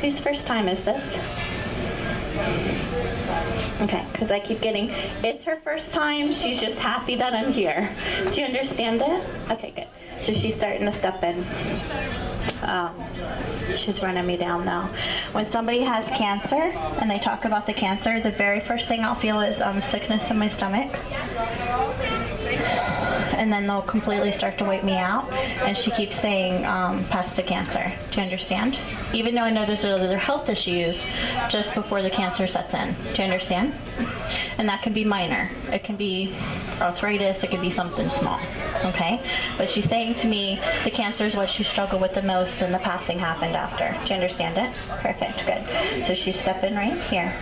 Whose first time is this? Okay, because I keep getting, it's her first time, she's just happy that I'm here. Do you understand it? Okay, good. So she's starting to step in. She's running me down now. When somebody has cancer and they talk about the cancer, the very first thing I'll feel is sickness in my stomach. And then they'll completely start to wipe me out. And she keeps saying past the cancer. Do you understand? Even though I know there's other health issues just before the cancer sets in. Do you understand? And that can be minor. It can be arthritis. It can be something small. Okay? But she's saying to me the cancer is what she struggled with the most and the passing happened after. Do you understand it? Perfect. Good. So she's stepping right here.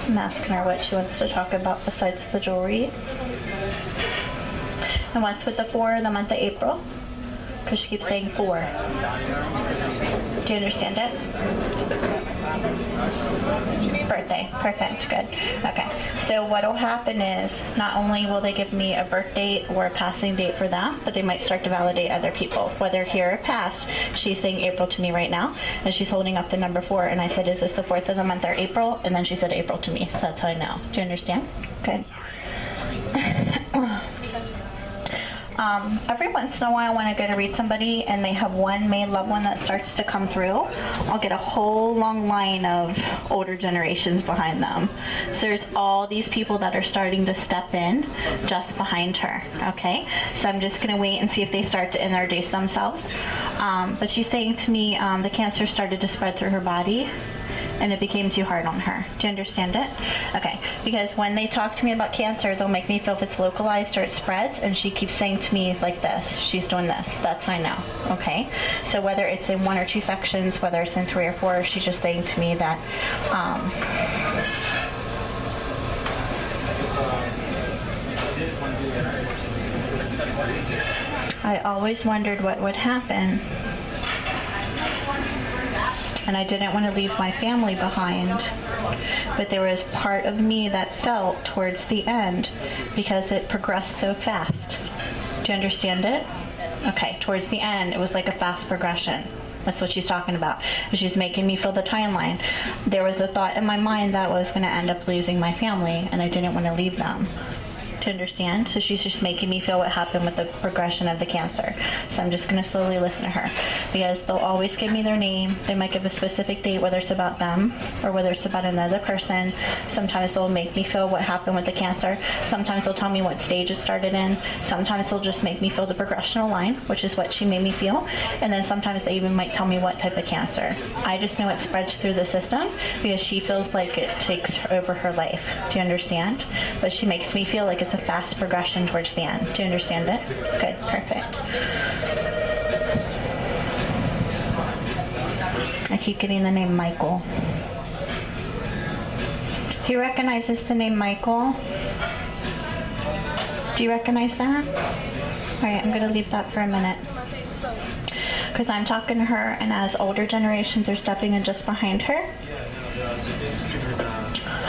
I'm asking her what she wants to talk about besides the jewelry. And what's with the 4 in the month of April? Because she keeps saying 4. Do you understand it? Birthday. Perfect. Good. Okay. So what will happen is not only will they give me a birth date or a passing date for them, but they might start to validate other people, whether here or past. She's saying April to me right now, and she's holding up the number 4. And I said, is this the 4th of the month or April? And then she said April to me. So that's how I know. Do you understand? Good. Every once in a while when I go to read somebody and they have one main loved one that starts to come through, I'll get a whole long line of older generations behind them. So there's all these people that are starting to step in just behind her, okay? So I'm just going to wait and see if they start to introduce themselves. But she's saying to me the cancer started to spread through her body and it became too hard on her. Do you understand it? Okay, because when they talk to me about cancer, they'll make me feel if it's localized or it spreads, and she keeps saying to me like this, she's doing this, that's how I know, okay? So whether it's in 1 or 2 sections, whether it's in 3 or 4, she's just saying to me that, I always wondered what would happen. And I didn't want to leave my family behind, but there was part of me that felt towards the end because it progressed so fast. Do you understand it? Okay, towards the end, it was like a fast progression. That's what she's talking about. She's making me feel the timeline. There was a thought in my mind that I was going to end up losing my family, and I didn't want to leave them. To understand, so she's just making me feel what happened with the progression of the cancer. So I'm just going to slowly listen to her, because they'll always give me their name. They might give a specific date, whether it's about them or whether it's about another person. Sometimes they'll make me feel what happened with the cancer. Sometimes they'll tell me what stage it started in. Sometimes they'll just make me feel the progressional line, which is what she made me feel. And then sometimes they even might tell me what type of cancer. I just know it spreads through the system because she feels like it takes over her life. Do you understand? But she makes me feel like it's a fast progression towards the end. Do you understand it? Good, perfect. I keep getting the name Michael. Who recognizes the name Michael? Do you recognize that? Alright, I'm going to leave that for a minute. Because I'm talking to her, and as older generations are stepping in just behind her,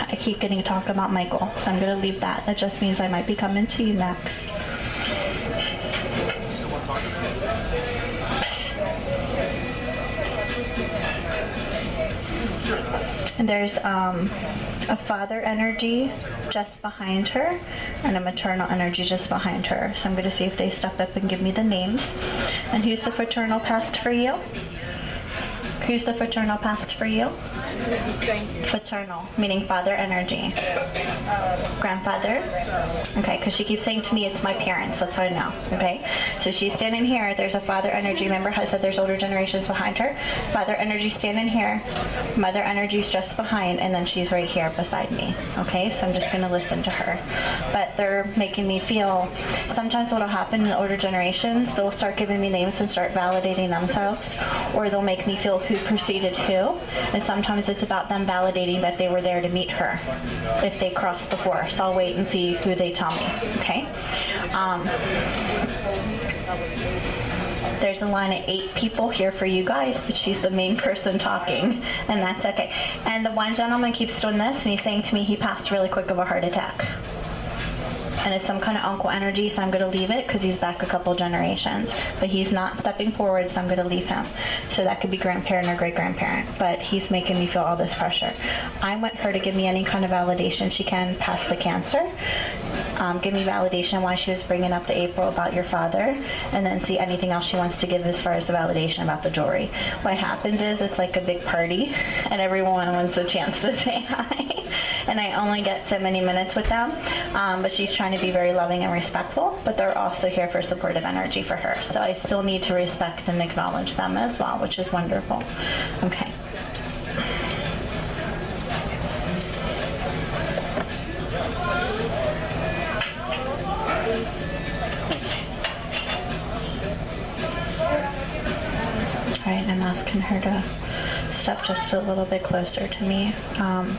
I keep getting to talk about Michael, so I'm going to leave that. That just means I might be coming to you next. And there's a father energy just behind her and a maternal energy just behind her. So I'm going to see if they step up and give me the names. And who's the fraternal past for you? Who's the fraternal past for you? Fraternal, meaning father energy. Grandfather? Okay, because she keeps saying to me it's my parents. That's how I know. Okay? So she's standing here. There's a father energy. Remember how I said there's older generations behind her? Father energy standing here. Mother energy's just behind, and then she's right here beside me. Okay? So I'm just going to listen to her. But they're making me feel, sometimes what will happen in older generations, they'll start giving me names and start validating themselves, or they'll make me feel who preceded who, and sometimes it's about them validating that they were there to meet her if they crossed before. So I'll wait and see who they tell me. Okay? There's a line of 8 people here for you guys, but she's the main person talking, and that's okay. And the one gentleman keeps doing this, and he's saying to me he passed really quick of a heart attack. and it's some kind of uncle energy, so I'm going to leave it because he's back a couple generations. But he's not stepping forward, so I'm going to leave him. So that could be grandparent or great-grandparent, but he's making me feel all this pressure. I want her to give me any kind of validation she can past the Cancer. Give me validation why she was bringing up the April about your father, and then see anything else she wants to give as far as the validation about the jewelry. What happens is it's like a big party, and everyone wants a chance to say hi. And I only get so many minutes with them, but she's trying to be very loving and respectful, but they're also here for supportive energy for her. So I still need to respect and acknowledge them as well, which is wonderful. Okay. All right, I'm asking her to step just a little bit closer to me,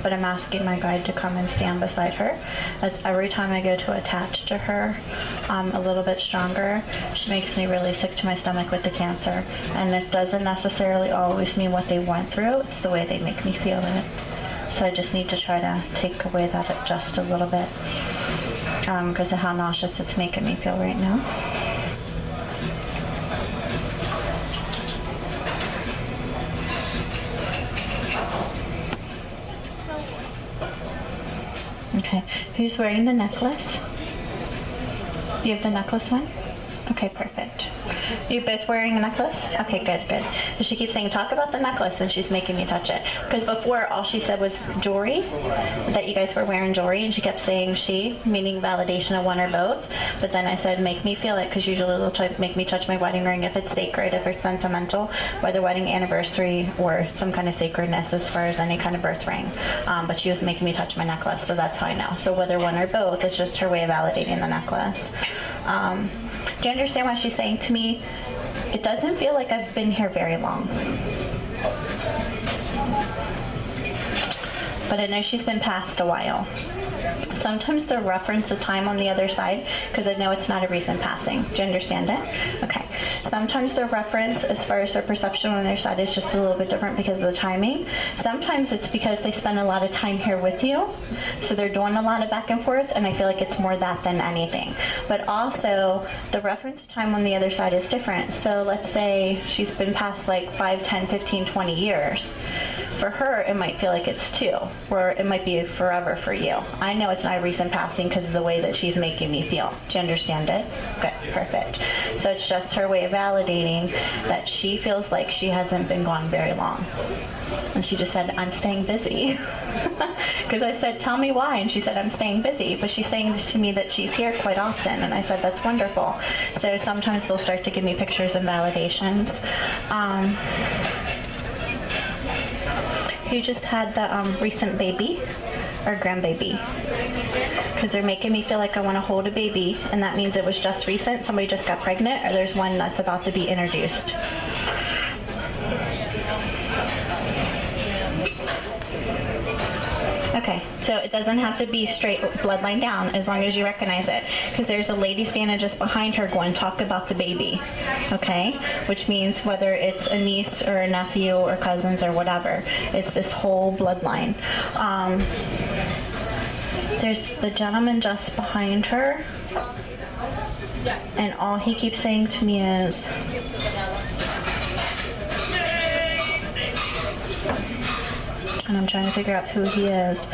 but I'm asking my guide to come and stand beside her, as every time I go to attach to her a little bit stronger, she makes me really sick to my stomach with the Cancer, and it doesn't necessarily always mean what they went through, it's the way they make me feel it. So I just need to try to take away that just a little bit, because of how nauseous it's making me feel right now. Okay, who's wearing the necklace? You have the necklace on? Okay, perfect. You both wearing a necklace? Okay, good, good. So she keeps saying, talk about the necklace, and she's making me touch it. Because before, all she said was jewelry, that you guys were wearing jewelry, and she kept saying she, meaning validation of one or both. But then I said, make me feel it, because usually they'll make me touch my wedding ring if it's sacred, if it's sentimental, whether wedding anniversary or some kind of sacredness as far as any kind of birth ring. But she was making me touch my necklace, so that's how I know. So whether one or both, it's just her way of validating the necklace. Do you understand what she's saying to me? It doesn't feel like I've been here very long. But I know she's been past a while. Sometimes they'll reference a time on the other side, because I know it's not a recent passing. Do you understand it? Okay. Sometimes the reference, as far as their perception on their side, is just a little bit different because of the timing. Sometimes it's because they spend a lot of time here with you, so they're doing a lot of back and forth, and I feel like it's more that than anything. But also, the reference time on the other side is different. So let's say she's been past like 5, 10, 15, 20 years. For her, it might feel like it's 2, or it might be forever for you. I know it's not a recent passing because of the way that she's making me feel. Do you understand it? Okay, perfect. So it's just her way of validating that she feels like she hasn't been gone very long. And she just said, I'm staying busy. Because I said, tell me why. And she said, I'm staying busy. But she's saying to me that she's here quite often. And I said, that's wonderful. So sometimes they'll start to give me pictures and validations. Who just had the recent baby or grandbaby? Because they're making me feel like I want to hold a baby, and that means it was just recent, somebody just got pregnant, or there's one that's about to be introduced. Okay, so it doesn't have to be straight bloodline down as long as you recognize it. Because there's a lady standing just behind her going, talk about the baby. Okay? Which means whether it's a niece or a nephew or cousins or whatever, it's this whole bloodline. There's the gentleman just behind her. And all he keeps saying to me is, and I'm trying to figure out who he is,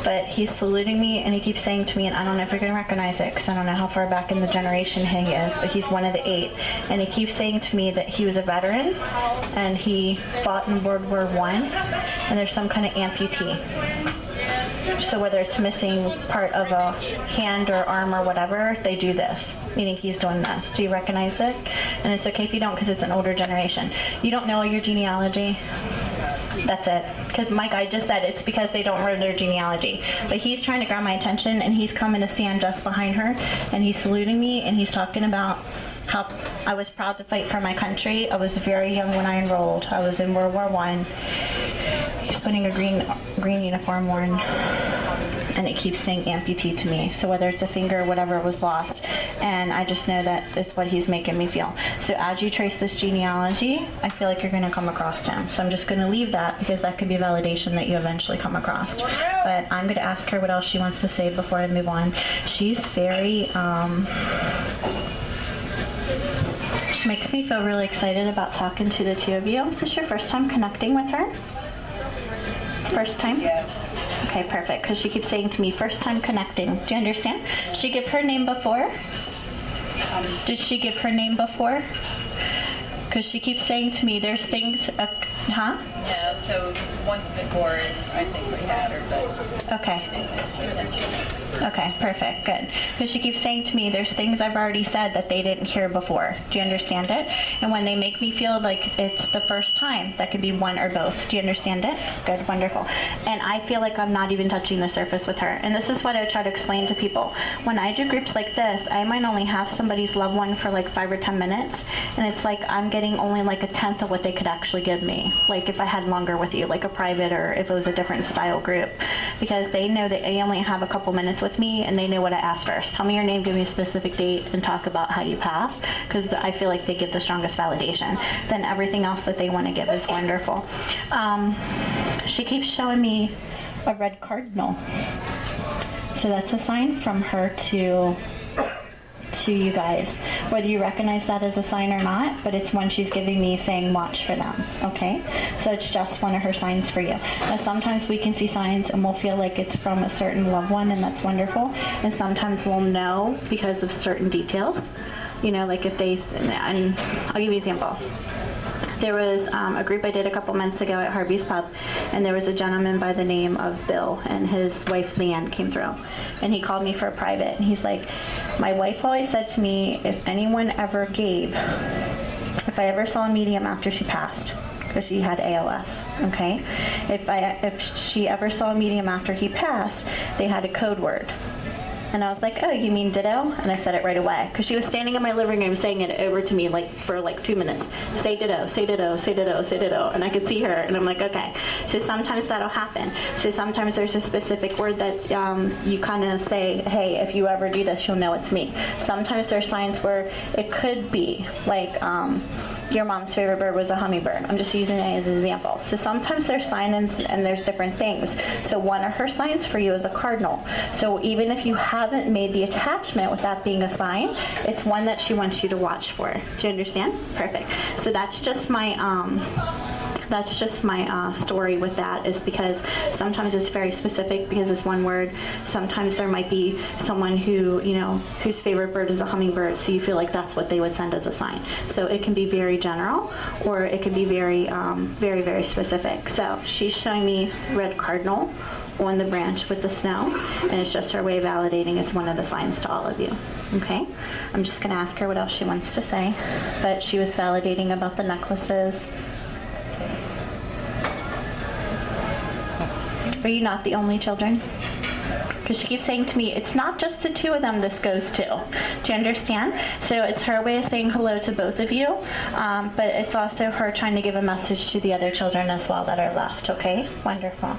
but he's saluting me and he keeps saying to me, and I don't know if you're going to recognize it because I don't know how far back in the generation he is, but he's one of the 8, and he keeps saying to me that he was a veteran and he fought in World War I, and there's some kind of amputee. So whether it's missing part of a hand or arm or whatever, they do this, meaning he's doing this. Do you recognize it? And it's okay if you don't, because it's an older generation. You don't know your genealogy? That's it. Because my guy just said it's because they don't know their genealogy. But he's trying to grab my attention, and he's coming to stand just behind her, and he's saluting me, and he's talking about how I was proud to fight for my country. I was very young when I enrolled. I was in World War I. He's putting a green uniform on, and it keeps saying amputee to me. So whether it's a finger or whatever was lost, and I just know that it's what he's making me feel. So as you trace this genealogy, I feel like you're going to come across him. So I'm just going to leave that because that could be validation that you eventually come across. But I'm going to ask her what else she wants to say before I move on. She's very, she makes me feel really excited about talking to the two of you. Is this your first time connecting with her? First time? Yeah. Okay, perfect. Because she keeps saying to me, first time connecting. Do you understand? Did she give her name before? Did she give her name before? Because she keeps saying to me, there's things, huh? Yeah, so once before, I think we had her, but... Okay. Okay, perfect, good. Because she keeps saying to me, there's things I've already said that they didn't hear before. Do you understand it? And when they make me feel like it's the first time, that could be one or both. Do you understand it? Good, wonderful. And I feel like I'm not even touching the surface with her. And this is what I try to explain to people. When I do groups like this, I might only have somebody's loved one for like 5 or 10 minutes. And it's like I'm getting only like a tenth of what they could actually give me. Like if I had longer with you, like a private or if it was a different style group. Because they know that they only have a couple minutes with me and they know what I ask first. Tell me your name, give me a specific date, and talk about how you passed, because I feel like they give the strongest validation. Then everything else that they want to give is wonderful. She keeps showing me a red cardinal. So that's a sign from her to you guys, whether you recognize that as a sign or not, but it's one she's giving me saying watch for them. Okay, so it's just one of her signs for you. Now sometimes we can see signs and we'll feel like it's from a certain loved one, and that's wonderful, and sometimes we'll know because of certain details, you know, like if they, and I'll give you an example. There was a group I did a couple months ago at Harvey's Pub, and there was a gentleman by the name of Bill, and his wife Leanne came through, and he called me for a private, and he's like, my wife always said to me, if anyone ever gave, if I ever saw a medium after she passed, because she had ALS, okay, if she ever saw a medium after he passed, they had a code word. And I was like, oh, you mean ditto? And I said it right away. Because she was standing in my living room saying it over to me like for like 2 minutes. Say ditto, say ditto, say ditto, say ditto. And I could see her. And I'm like, okay. So sometimes that'll happen. So sometimes there's a specific word that you kind of say, hey, if you ever do this, you'll know it's me. Sometimes there's signs where it could be like, your mom's favorite bird was a hummingbird. I'm just using it as an example. So sometimes there's signs and there's different things. So one of her signs for you is a cardinal. So even if you haven't made the attachment with that being a sign, it's one that she wants you to watch for. Do you understand? Perfect. So that's just my story with that, is because sometimes it's very specific because it's one word. Sometimes there might be someone who, you know, whose favorite bird is a hummingbird, so you feel like that's what they would send as a sign. So it can be very general, or it can be very, very, very specific. So she's showing me red cardinal on the branch with the snow, and it's just her way of validating it's one of the signs to all of you. Okay? I'm just going to ask her what else she wants to say, but she was validating about the necklaces. Are you not the only children? Because she keeps saying to me, it's not just the two of them this goes to. Do you understand? So it's her way of saying hello to both of you, but it's also her trying to give a message to the other children as well that are left, okay? Wonderful.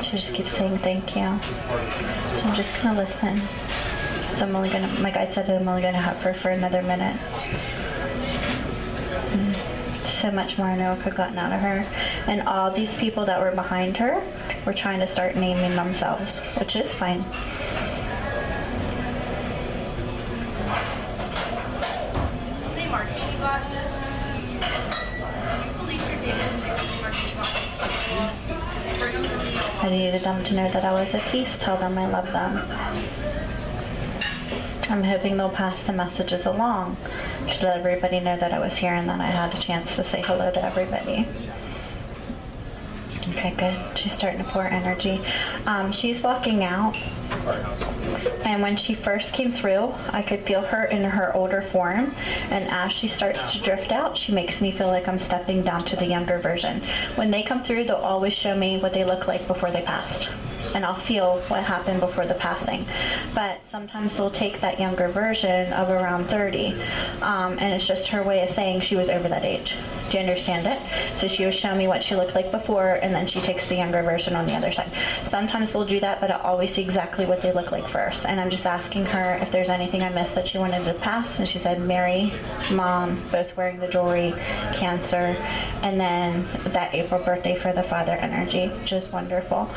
She just keeps saying thank you. So I'm just going to listen. So I'm only going to, my guide said I'm only going to have her for another minute. So much more I know could have gotten out of her. And all these people that were behind her were trying to start naming themselves, which is fine. I needed them to know that I was at peace, tell them I love them. I'm hoping they'll pass the messages along to let everybody know that I was here and that I had a chance to say hello to everybody. Okay, good. She's starting to pour energy. She's walking out, and when she first came through, I could feel her in her older form, and as she starts to drift out, she makes me feel like I'm stepping down to the younger version. When they come through, they'll always show me what they look like before they passed, and I'll feel what happened before the passing. But sometimes they'll take that younger version of around 30, and it's just her way of saying she was over that age. Do you understand it? So she was showing me what she looked like before, and then she takes the younger version on the other side. Sometimes they'll do that, but I'll always see exactly what they look like first. And I'm just asking her if there's anything I missed that she wanted to pass. And she said Mary, Mom, both wearing the jewelry, Cancer, and then that April birthday for the father energy, which is wonderful.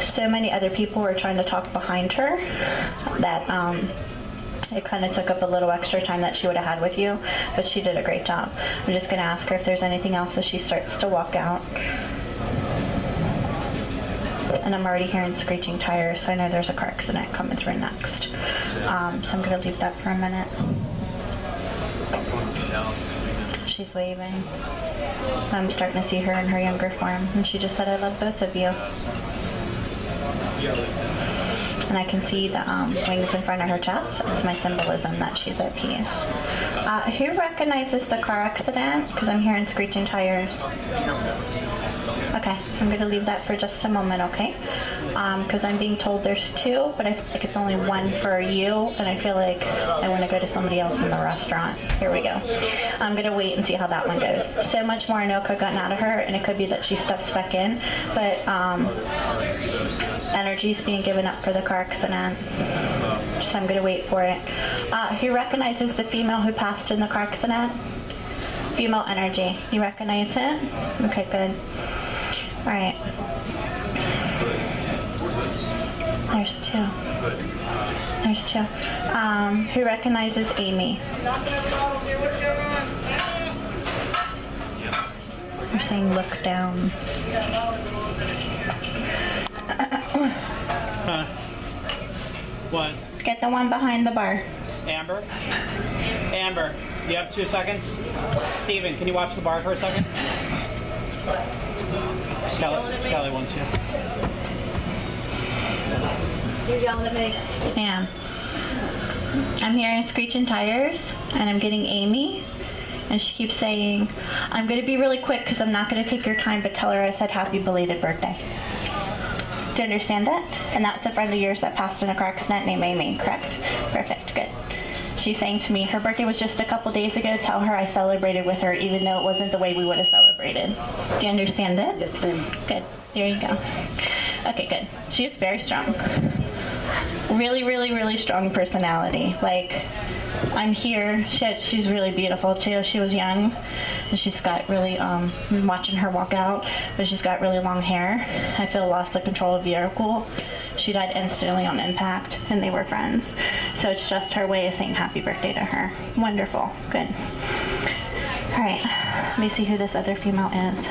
So many other people were trying to talk behind her that it kind of took up a little extra time that she would have had with you, but she did a great job. I'm just going to ask her if there's anything else as she starts to walk out. And I'm already hearing screeching tires, so I know there's a car accident coming through next. So I'm going to leave that for a minute. She's waving. I'm starting to see her in her younger form, and she just said, I love both of you. And I can see the wings in front of her chest. It's my symbolism that she's at peace. Who recognizes the car accident? Because I'm hearing screeching tires. Okay, I'm going to leave that for just a moment, okay? Because I'm being told there's two, but I feel like it's only one for you, and I feel like I want to go to somebody else in the restaurant. Here we go. I'm going to wait and see how that one goes. So much more I know could have gotten out of her, and it could be that she steps back in, but energy's being given up for the car accident. So I'm going to wait for it. Who recognizes the female who passed in the car accident? Female energy. You recognize it? Okay, good. All right. There's two. There's two. Who recognizes Amy? You're saying look down. What? Get the one behind the bar. Amber? Amber, you have 2 seconds? Steven, can you watch the bar for a second? Kelly wants you. You're yelling at me. Yeah. I'm hearing screeching tires, and I'm getting Amy, and she keeps saying, I'm going to be really quick because I'm not going to take your time, but tell her I said happy belated birthday. Do you understand it? And that's a friend of yours that passed in a car accident named Amy, correct? Perfect, good. She's saying to me, her birthday was just a couple days ago. Tell her I celebrated with her, even though it wasn't the way we would have celebrated. Do you understand it? Yes, ma'am. Good. There you go. Okay, good. She is very strong. Really, really, really strong personality. Like, I'm here. She's really beautiful too. She was young, and she's got really, I'm watching her walk out, but she's got really long hair. I feel lost the control of vehicle. She died instantly on impact, and they were friends. So it's just her way of saying happy birthday to her. Wonderful. Good. All right. Let me see who this other female is.